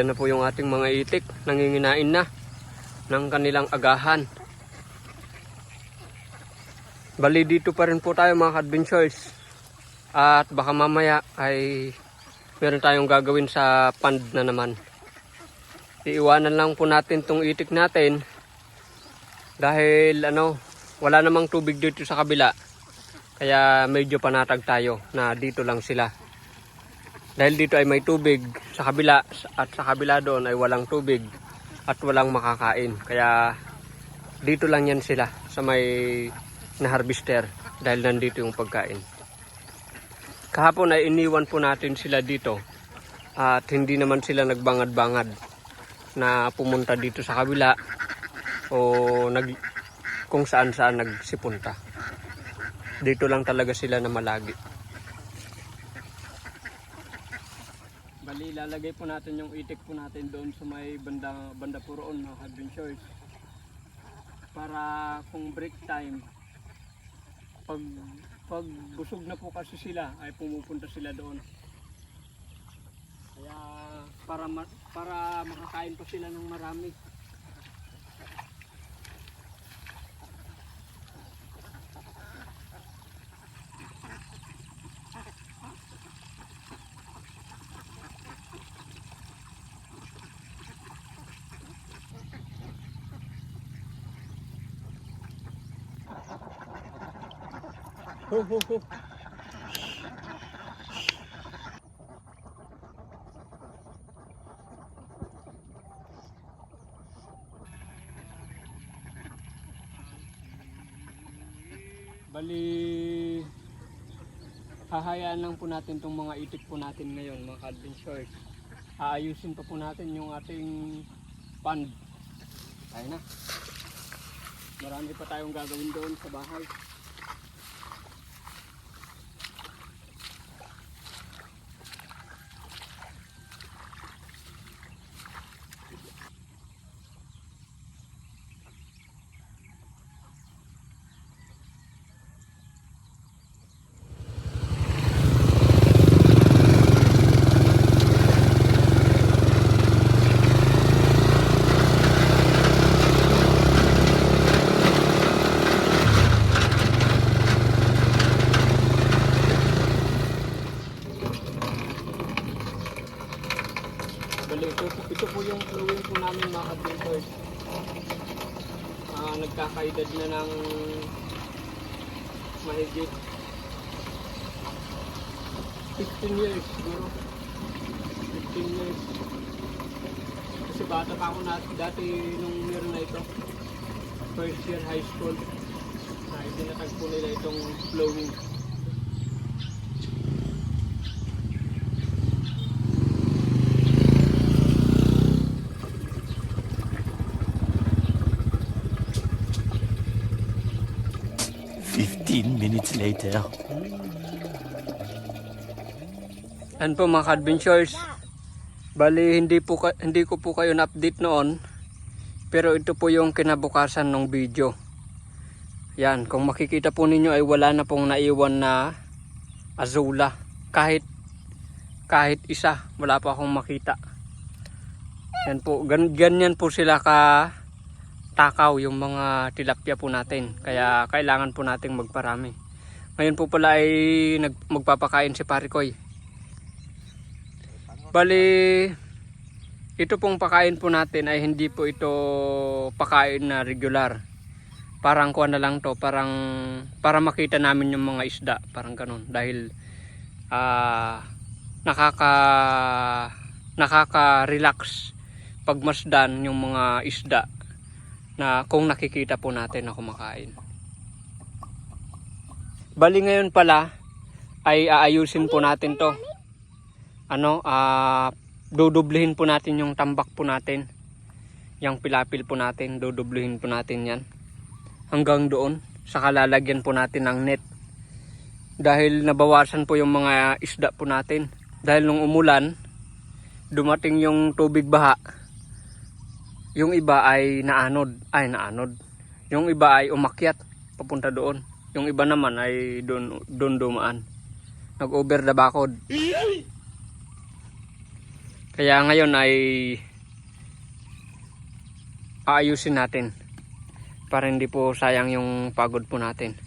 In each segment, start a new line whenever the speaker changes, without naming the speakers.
Ayan na po yung ating mga itik. Nanginginain na ng kanilang agahan. Bali dito pa rin po tayo mga adventures. At baka mamaya ay meron tayong gagawin sa pond na naman. Iiwanan lang po natin tong itik natin. Dahil wala namang tubig dito sa kabila. Kaya medyo panatag tayo na dito lang sila. Dahil dito ay may tubig sa kabila at sa kabila doon ay walang tubig at walang makakain. Kaya dito lang yan sila sa may na-harvester dahil nandito yung pagkain. Kahapon ay iniwan po natin sila dito at hindi naman sila nagbangad-bangad na pumunta dito sa kabila o kung saan-saan nagsipunta. Dito lang talaga sila na malagi. Bali, lalagay po natin yung itik po natin doon sa may banda po roon mga adventures. Para kung break time, pag busog na po kasi sila ay pumupunta sila doon. Kaya para makakain pa sila ng marami. Ho ho ho. Bali, hahayaan lang po natin itong mga itik po natin ngayon mga adventures. Aayusin pa po natin yung ating pond. Tayo na. Marami pa tayong gagawin doon sa bahay. Bali, ito po yung flowing po namin mga adventures. Nagkakaedad na ng mahigit 15 years siguro. 15 years. Kasi bata pa ako dati nung year na ito. First year high school. Itinatag po nila itong flowing.
Minutes later.
Yan po mga adventures. Bali hindi ko po kayo na-update noon. Pero ito po yung kinabukasan ng video. Yan, kung makikita po ninyo ay wala na pong naiwan na azula. Kahit isa, wala pa akong makita. Yan po, ganyan po sila ka takaw yung mga tilapia po natin. Kaya kailangan po nating magparami. Ngayon po pala ay magpapakain si Parikoy. Bali, ito pong pakain po natin ay hindi po ito pakain na regular. Parang kuha na lang to, para makita namin yung mga isda, parang ganun. Dahil nakaka-relax pagmasdan yung mga isda na kung nakikita po natin na kumakain. Bali ngayon pala ay aayusin po natin to. Dudublihin po natin yung tambak po natin. Yung pilapil po natin, dudublihin po natin yan. Hanggang doon, saka lalagyan po natin ng net. Dahil nabawasan po yung mga isda po natin. Dahil nung umulan, dumating yung tubig baha. Yung iba ay naanod. Yung iba ay umakyat papunta doon. Yung iba naman ay doon dumaan. Nag-over the bakod. Kaya ngayon ay aayusin natin para hindi po sayang yung pagod po natin.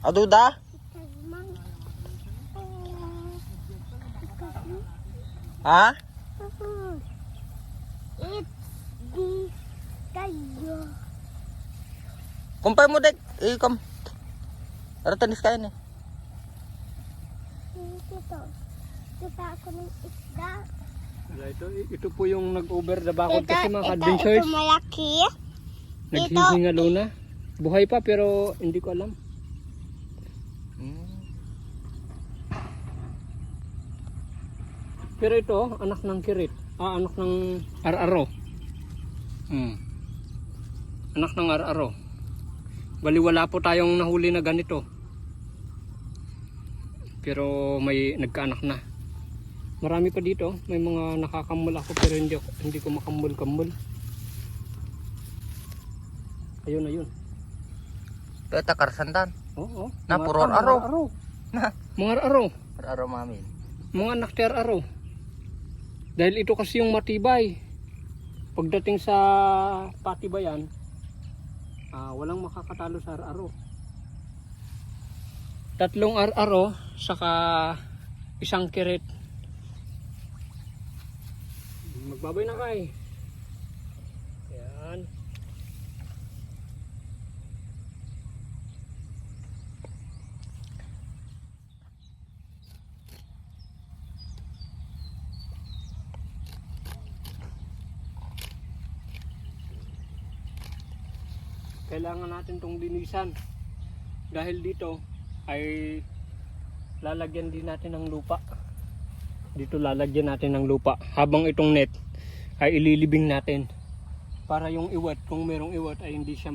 Aduda? Ha? Kumpay mo dek. Ikom. Ano tanis kayo ni?
Ako ng isda.
Ito po yung nag-over the bakod kasi mga
Ito
adventures.
malaki.
Naghihingalo na. Buhay pa pero hindi ko alam. Pero ito, anak ng kirit. Anak ng araro. Anak ng araro. Bali wala po tayong nahuli na ganito. Pero may nagkaanak na. Marami pa dito. May mga nakakamul ako pero hindi ko makamul-kamul. Ayun, ayun.
Ito karsandan.
Oo.
Na puro araro.
Mga araro.
Araro mami.
Mga anak ter araro. Dahil ito kasi yung matibay. Pagdating sa patibayan, walang makakatalo sa araro. 3 araro saka 1 kirit. Magbabay na kay. Ayan. Kailangan natin tong linisan dahil dito ay lalagyan din natin ng lupa. Dito lalagyan natin ng lupa habang itong net ay ililibing natin para yung iwat, kung merong iwat ay hindi siya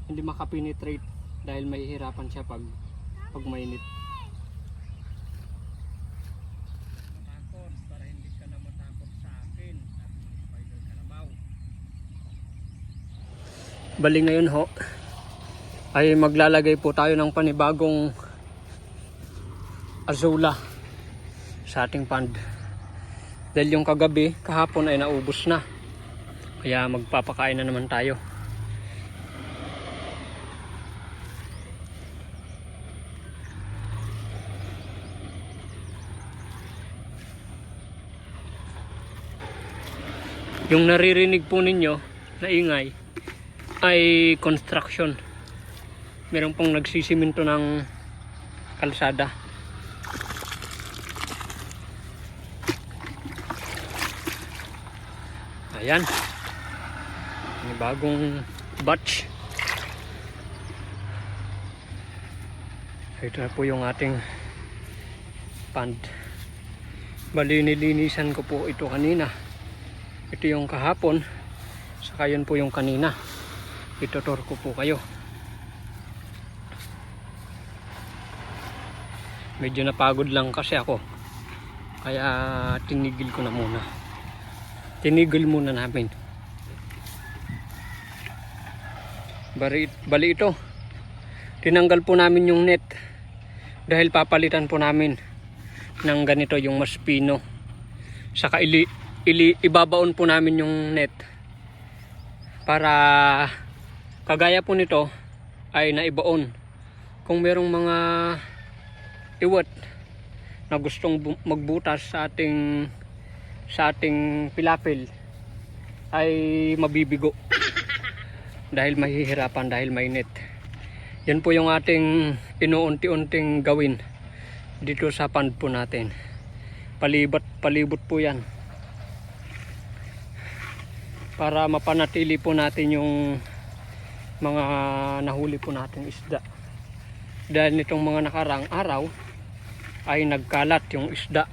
hindi makapenetrate dahil mahihirapan siya pag mainit. Matakot para hindi ka na matakot sa akin at spider kalabaw. Bali ngayon ho ay maglalagay po tayo ng panibagong azula sa ating pond. Dahil yung kahapon ay naubos na. Kaya magpapakain na naman tayo. Yung naririnig po ninyo na ingay ay construction. Meron pong nagsisiminto ng kalsada. Ayan. May bagong batch. Ito na po yung ating pond. Bali nilinisan ko po ito kanina. Ito yung kahapon. Saka yun po yung kanina. Itutur ko po kayo. Medyo napagod lang kasi ako. Kaya tinigil ko na muna. Tinigil muna namin. Bali ito. Tinanggal po namin yung net. Dahil papalitan po namin ng ganito yung mas pino. Saka ibabaon po namin yung net. Para kagaya po nito ay naibaon. Kung merong mga iwat na gustong magbutas sa ating pilapil ay mabibigo dahil mahihirapan dahil may net. Yan po yung ating inuunti-unting gawin dito sa pond po natin. Palibot po yan para mapanatili po natin yung mga nahuli po nating isda. Dahil nitong mga nakarang araw ay nagkalat yung isda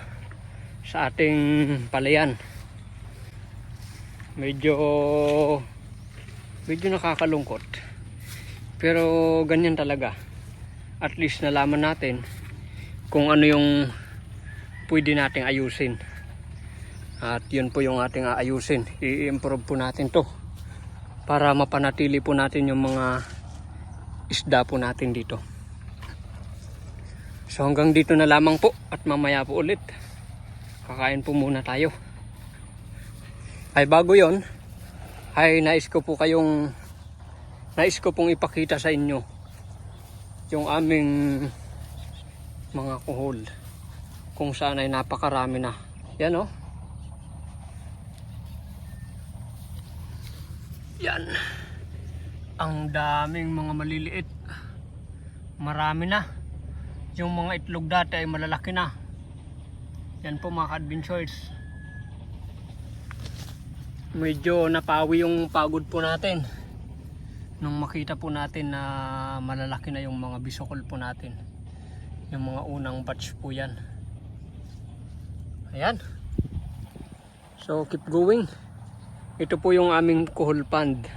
sa ating palayan. Medyo nakakalungkot, pero ganyan talaga. At least nalaman natin kung ano yung pwede nating ayusin, at yun po yung ating aayusin. I-improve po natin to para mapanatili po natin yung mga isda po natin dito. So hanggang dito na lamang po, at mamaya po ulit kakain po muna tayo. Ay bago yon, ay nais ko pong ipakita sa inyo yung aming mga kuhol, kung saan ay napakarami na. Yan oh. Yan. Ang daming mga maliliit. Marami na. Yung mga itlog dati ay malalaki na. Yan po mga adventures. Medyo napawi yung pagod po natin nung makita po natin na malalaki na yung mga bisokol po natin. Yung mga unang batch po yan. Ayan. So keep going. Ito po yung aming kuhol pond.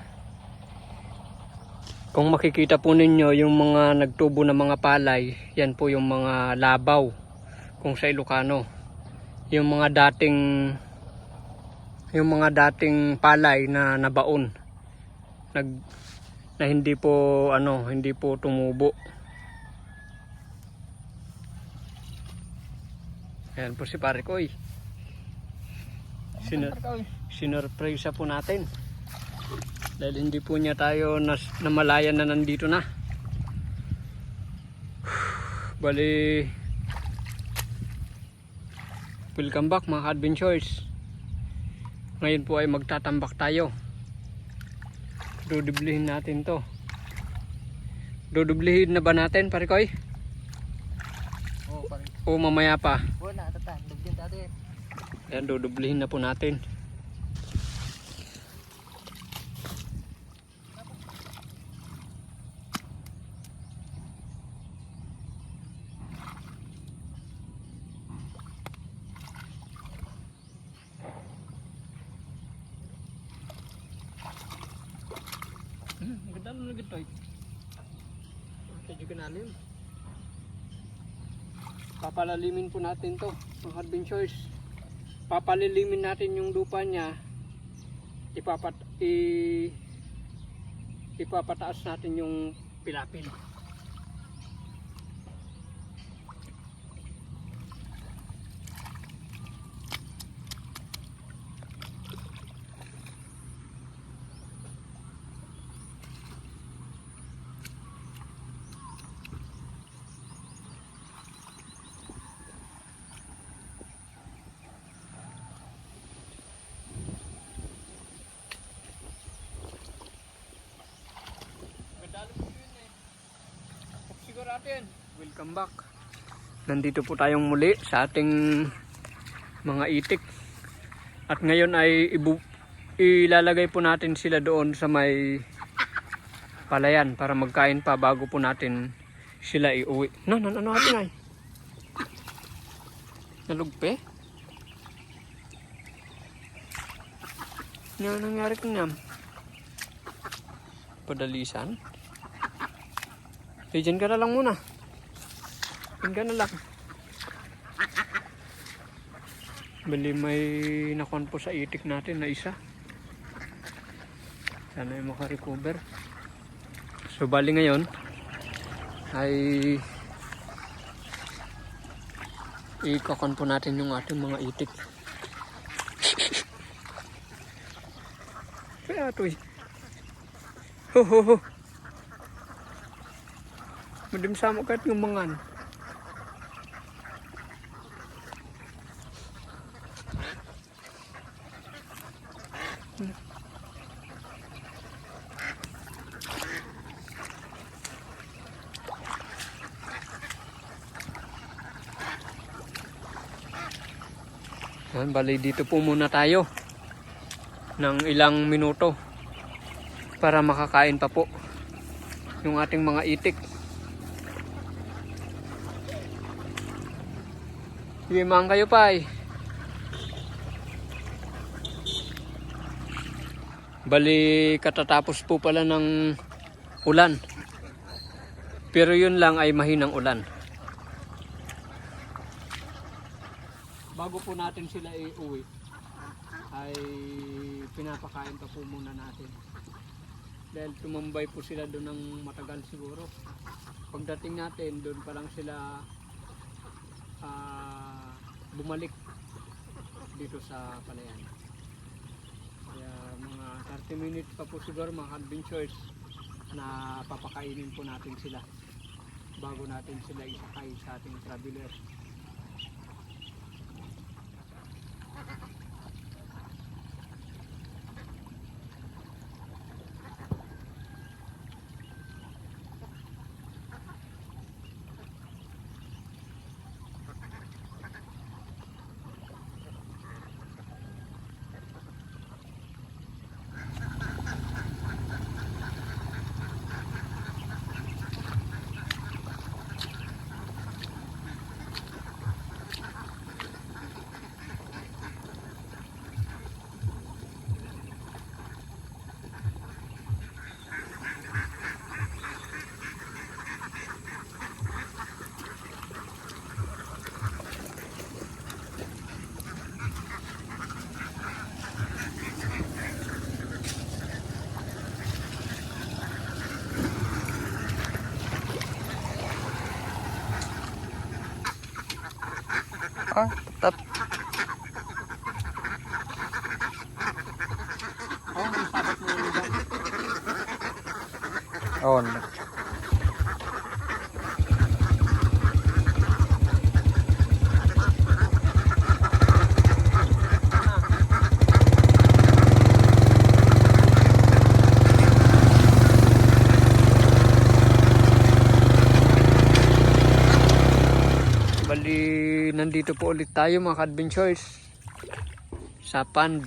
Kung makikita po ninyo yung mga nagtubo na mga palay, yan po yung mga labaw kung sa Ilocano. Yung mga dating palay na nabaon, na hindi po tumubo. Ayan po si pare ko eh. Sinurpresa po natin dahil hindi po niya tayo namalayan na nandito na. Bali, welcome back mga adventures. Ngayon po ay magtatambak tayo. Dudublihin natin to. Dudublihin na ba natin pare koy?
Oo, pare.
O mamaya pa?
Wala, tatan. Dugyan natin.
Ayan, dudublihin na po natin. Ganda na nagito eh. Medyo kanalim. Papalalimin po natin to mga adventures. Papalilimin natin yung lupa niya. Ipapataas natin yung pilapil. Welcome back. Nandito po tayong muli sa ating mga itik. At ngayon ay ilalagay po natin sila doon sa may palayan para magkain pa bago po natin sila iuwi. Ano natin ay? Nalugpe? Ano nangyari kanyam? Padalisan? Diyan ka na lang muna. Diyan ka na lang. Bali may nakuan po sa itik natin na isa. Sana ay makarecover. So bali ngayon ay ikakon po natin yung ating mga itik. Kaya ito eh. Ho ho ho. Madim sama kahit yung mangan. Yan, bali dito po muna tayo ng ilang minuto para makakain pa po yung ating mga itik. Sige, maang kayo pa eh. Bali, katatapos po pala ng ulan. Pero yun lang ay mahinang ulan. Bago po natin sila iuwi, ay pinapakain pa po muna natin. Dahil tumambay po sila doon ng matagal siguro. Pagdating natin, doon pa lang sila bumalik dito sa palayan. Kaya mga 30 minutes pa po siguro mga adventures na papakainin po natin sila bago natin sila isakay sa ating traveler.
Ah, tat.
Oh, may sabat mo yung iba.
Oh,
Bali, nandito po ulit tayo mga ka-adventures sa pond.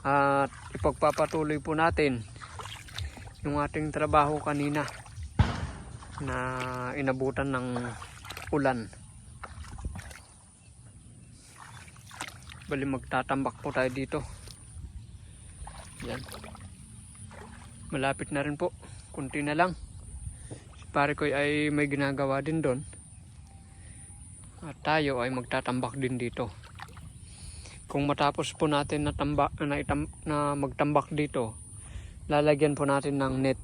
At ipagpapatuloy po natin yung ating trabaho kanina na inabutan ng ulan. Bali, magtatambak po tayo dito. Yan. Malapit na rin po. Kunti na lang. Si pare ko ay may ginagawa din doon. At tayo ay magtatambak din dito. Kung matapos po natin na magtambak dito, lalagyan po natin ng net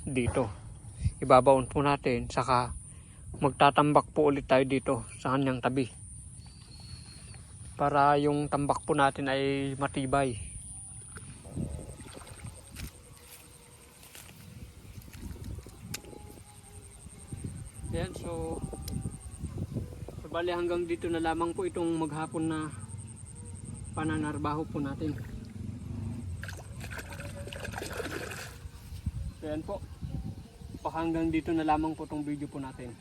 dito. Ibabaon po natin, saka magtatambak po ulit tayo dito sa kanyang tabi. Para yung tambak po natin ay matibay. Yan, so bali hanggang dito na lamang po itong maghapon na pananarbaho po natin. So yan po. Hanggang dito na lamang po itong video po natin.